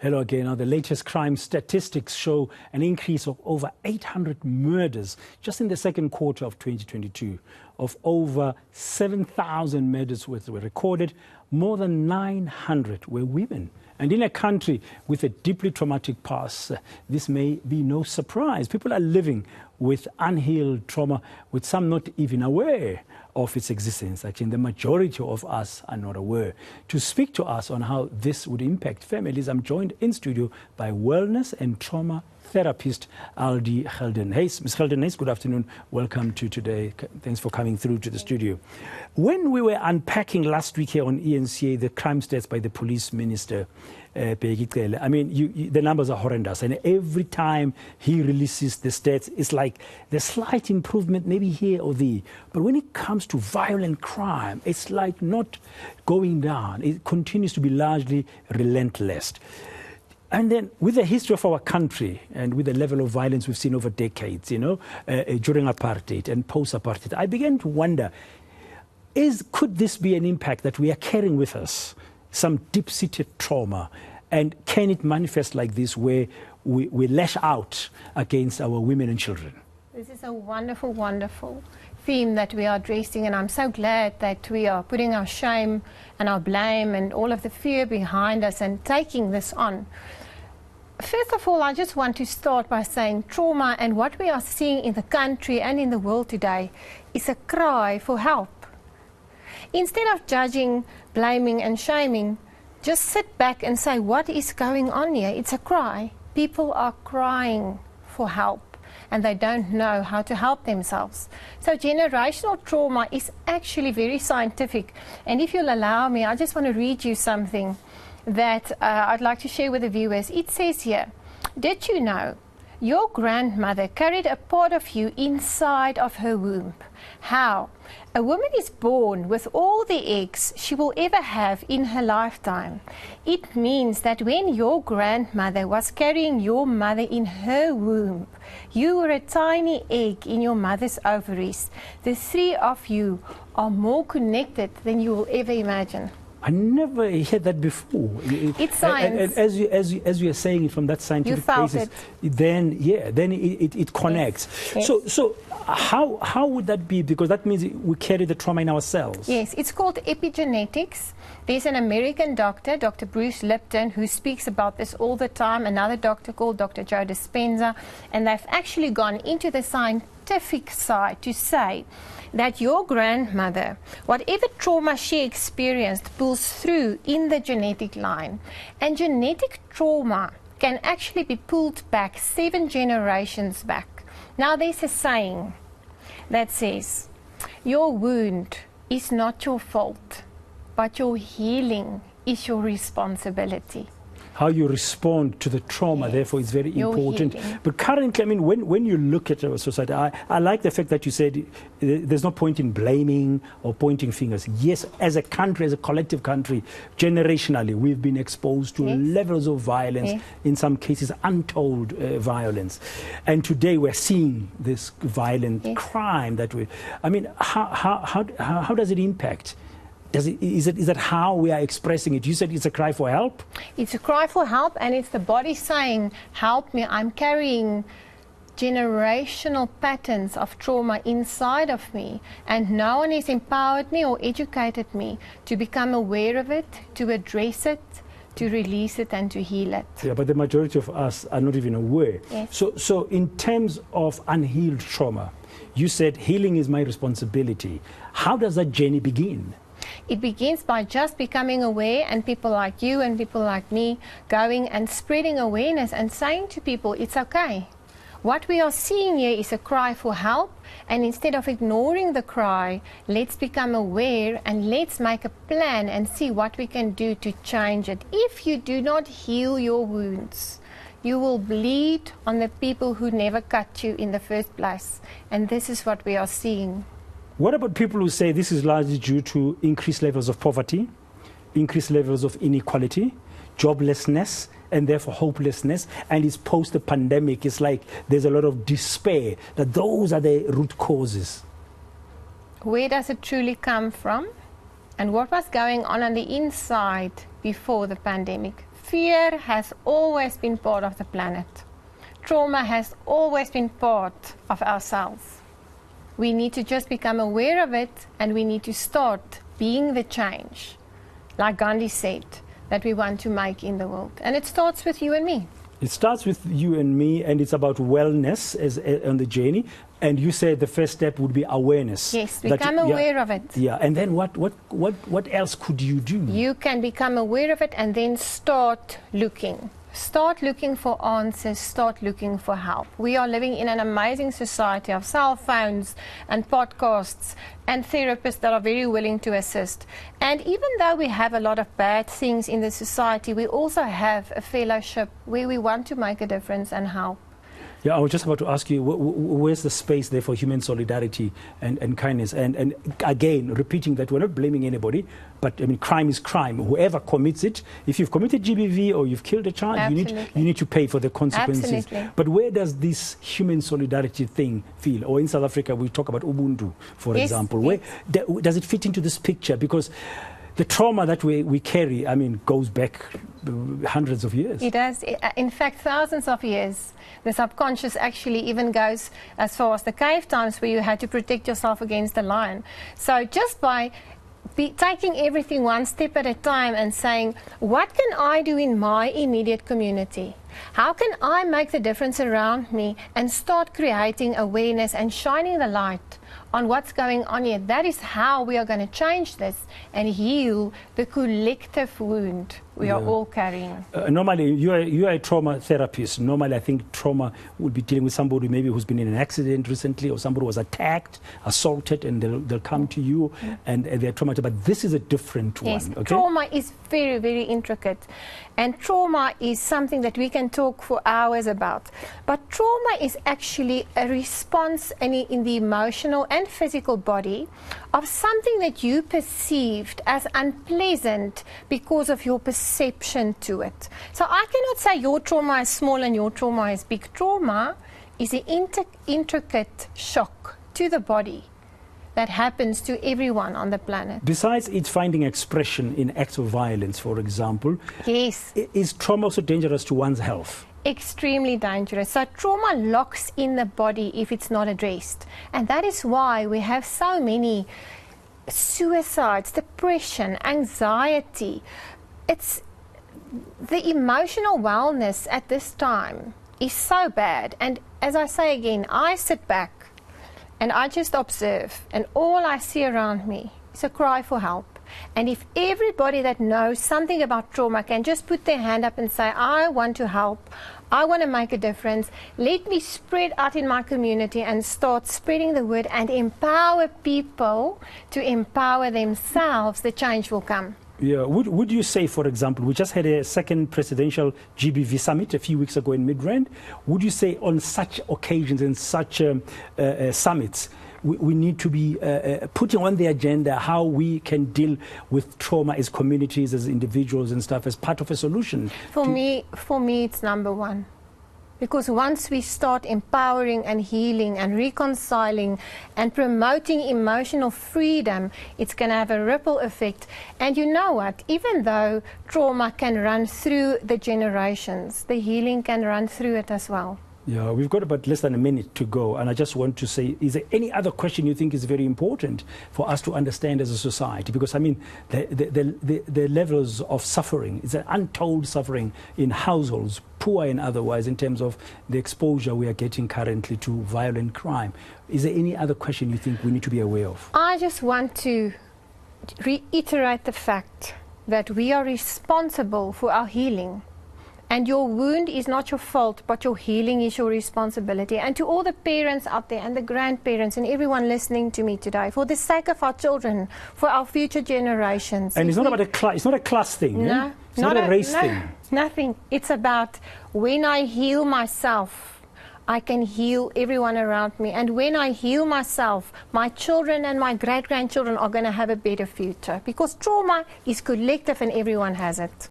Hello again. Now, the latest crime statistics show an increase of over 800 murders just in the second quarter of 2022. Of over 7,000 murders were recorded, more than 900 were women. And in a country with a deeply traumatic past, this may be no surprise. People are living with unhealed trauma, with some not even aware of its existence. Actually, the majority of us are not aware. To speak to us on how this would impact families, I'm joined in studio by wellness and trauma therapist Aldila Geldenhuis. Ms. Geldenhuis, good afternoon. Welcome to today. Thanks for coming through to the studio. When we were unpacking last week here on eNCA the crime stats by the police minister, I mean, the numbers are horrendous, and every time he releases the stats, it's like there's slight improvement, maybe here or there. But when it comes to violent crime, it's like not going down. It continues to be largely relentless. And then with the history of our country and with the level of violence we've seen over decades, during apartheid and post-apartheid, I began to wonder, could this be an impact that we are carrying with us? Some deep-seated trauma, and can it manifest like this where we lash out against our women and children? This is a wonderful, wonderful theme that we are addressing, and I'm so glad that we are putting our shame and our blame and all of the fear behind us and taking this on. First of all, I just want to start by saying trauma and what we are seeing in the country and in the world today is a cry for help. Instead of judging, blaming and shaming, just sit back and say, what is going on here? It's a cry. People are crying for help and they don't know how to help themselves. So generational trauma is actually very scientific. And if you'll allow me, I just want to read you something that I'd like to share with the viewers. It says here, did you know your grandmother carried a part of you inside of her womb? How? A woman is born with all the eggs she will ever have in her lifetime. It means that when your grandmother was carrying your mother in her womb, you were a tiny egg in your mother's ovaries. The three of you are more connected than you will ever imagine. I never heard that before. It's science. And as you are saying it from that scientific basis, then it connects. Yes. So how would that be? Because that means we carry the trauma in ourselves. Yes, it's called epigenetics. There's an American doctor, Dr. Bruce Lipton, who speaks about this all the time. Another doctor called Dr. Joe Dispenza, and they've actually gone into the scientific side to say that your grandmother, whatever trauma she experienced, pulls through in the genetic line. And genetic trauma can actually be pulled back 7 generations back. Now there's a saying that says, your wound is not your fault, but your healing is your responsibility. How you respond to the trauma, yes, therefore, is very important. Healing. But currently, I mean, when you look at our society, I like the fact that you said there's no point in blaming or pointing fingers. Yes, as a country, as a collective country, generationally, we've been exposed to levels of violence, in some cases untold violence. And today we're seeing this violent crime that I mean, how does it impact? Is that how we are expressing it? You said it's a cry for help? It's a cry for help, and it's the body saying, help me, I'm carrying generational patterns of trauma inside of me, and no one has empowered me or educated me to become aware of it, to address it, to release it and to heal it. Yeah, but the majority of us are not even aware. Yes. So in terms of unhealed trauma, you said healing is my responsibility. How does that journey begin? It begins by just becoming aware, and people like you and people like me going and spreading awareness and saying to people, it's okay. What we are seeing here is a cry for help, and instead of ignoring the cry, let's become aware and let's make a plan and see what we can do to change it. If you do not heal your wounds, you will bleed on the people who never cut you in the first place, and this is what we are seeing. What about people who say this is largely due to increased levels of poverty, increased levels of inequality, joblessness, and therefore hopelessness, and it's post the pandemic? It's like there's a lot of despair, that those are the root causes. Where does it truly come from? And what was going on the inside before the pandemic? fear has always been part of the planet. Trauma has always been part of ourselves. We need to just become aware of it, and we need to start being the change, like Gandhi said, that we want to make in the world. And it starts with you and me. It starts with you and me, and it's about wellness on the journey. And you said the first step would be awareness. Yes, become aware of it. Yeah, and then what else could you do? You can become aware of it and then start looking. Start looking for answers, start looking for help. We are living in an amazing society of cell phones and podcasts and therapists that are very willing to assist. And even though we have a lot of bad things in the society, we also have a fellowship where we want to make a difference and help. Yeah, I was just about to ask you, where's the space there for human solidarity and kindness? And again, repeating that we're not blaming anybody, but I mean, crime is crime. Whoever commits it, if you've committed GBV or you've killed a child, you need to pay for the consequences. Absolutely. But where does this human solidarity thing feel? Or in South Africa, we talk about Ubuntu, for example. Where does it fit into this picture? Because the trauma that we carry, I mean, goes back hundreds of years. It does. In fact, thousands of years. The subconscious actually even goes as far as the cave times where you had to protect yourself against the lion. So just by taking everything one step at a time and saying, what can I do in my immediate community? How can I make the difference around me and start creating awareness and shining the light on what's going on here? That is how we are going to change this and heal the collective wound we are all carrying. Normally, you are a trauma therapist. Normally, I think trauma would be dealing with somebody maybe who's been in an accident recently, or somebody was attacked, assaulted, and they'll come to you and they're traumatized. But this is a different one. Okay? Trauma is very, very intricate. And trauma is something that we can talk for hours about. But trauma is actually a response in the emotional and physical body of something that you perceived as unpleasant because of your perception to it. So I cannot say your trauma is small and your trauma is big. Trauma is an intricate shock to the body that happens to everyone on the planet. Besides it finding expression in acts of violence, for example, yes, is trauma also dangerous to one's health? Extremely dangerous. So trauma locks in the body if it's not addressed. And that is why we have so many suicides, depression, anxiety. It's the emotional wellness at this time is so bad. And as I say again, I sit back and I just observe, and all I see around me is a cry for help. And if everybody that knows something about trauma can just put their hand up and say, I want to help, I want to make a difference, let me spread out in my community and start spreading the word and empower people to empower themselves, the change will come. Yeah. Would you say, for example, we just had a second presidential GBV summit a few weeks ago in Midrand. Would you say on such occasions and such summits, we need to be putting on the agenda how we can deal with trauma as communities, as individuals and stuff, as part of a solution? For me, it's number one. Because once we start empowering and healing and reconciling and promoting emotional freedom, it's going to have a ripple effect. And you know what? Even though trauma can run through the generations, the healing can run through it as well. Yeah, we've got about less than a minute to go, and I just want to say, is there any other question you think is very important for us to understand as a society? Because, I mean, the levels of suffering, it's an untold suffering in households, poor and otherwise, in terms of the exposure we are getting currently to violent crime. Is there any other question you think we need to be aware of? I just want to reiterate the fact that we are responsible for our healing. And your wound is not your fault, but your healing is your responsibility. And to all the parents out there and the grandparents and everyone listening to me today, for the sake of our children, for our future generations. And it's not about it's not a class thing. No, eh? It's not a race thing. Nothing. It's about when I heal myself, I can heal everyone around me. And when I heal myself, my children and my great-grandchildren are going to have a better future. Because trauma is collective and everyone has it.